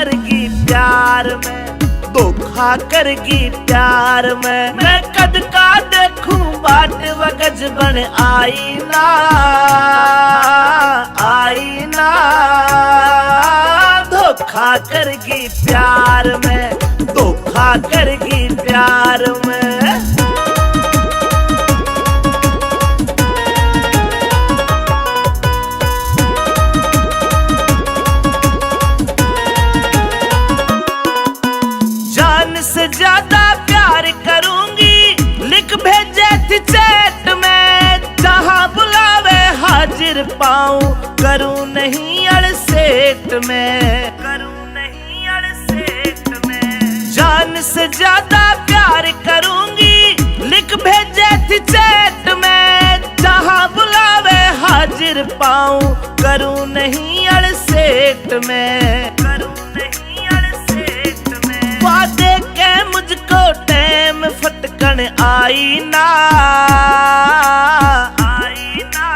करगी प्यार में, धोखा करगी प्यार में। मैं कद का देखूं बाट वगज बन आईना, आईना धोखा करगी प्यार में, धोखा करगी प्यार में। जान से ज्यादा प्यार करूंगी, लिख भेजे थी चैट में। जहां बुलावे हाजिर पाऊं, करूं नहीं अड़सेट में, करूं नहीं अड़सेट में। जान से ज्यादा प्यार करूंगी, लिख भेजे थी चैट में। जहां बुलावे हाजिर पाऊं, करूं नहीं अड़सेट में, करूं नहीं अड़सेट में। वादे के मुझको टैम फटकन आईना, आईना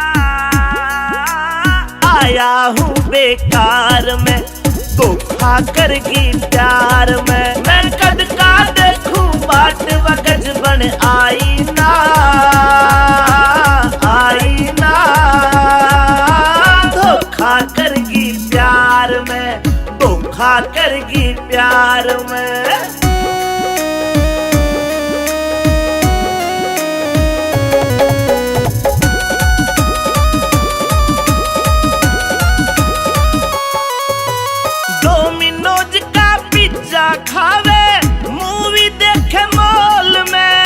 आया हूँ बेकार में, धोखा करगी प्यार में। मैं कद का देखूं बाट वगज बन आईना, आईना धोखा करगी प्यार में, धोखा करगी प्यार में। 2 मिनोज का पिज्जा खावे, मूवी देखे मॉल में।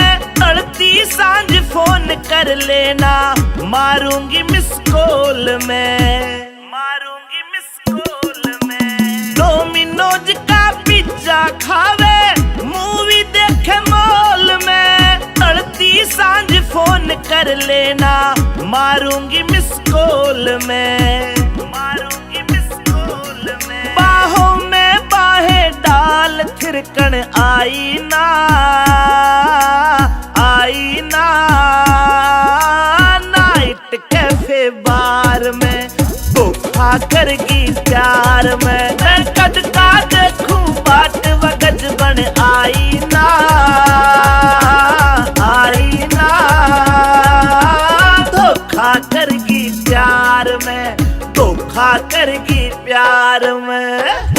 अड़ती सांझ फोन कर लेना, मारूंगी मिस कॉल में, मारूंगी मिस कॉल में। 2 मिनोज का पिज्जा खावे, मूवी देखे मॉल में। अड़ती सांझ फोन कर लेना, मारूंगी मिस कॉल में, मारूंगी मिस कॉल में। बाहों में बाहें डाल थिरकन आईना, आईना नाइट कैफे बार में, धोखा करगी प्यार में। मैं कद का देखूं बाट वगज बन आईना, आईना धोखा करगी प्यार में, धोखा करगी प्यार में।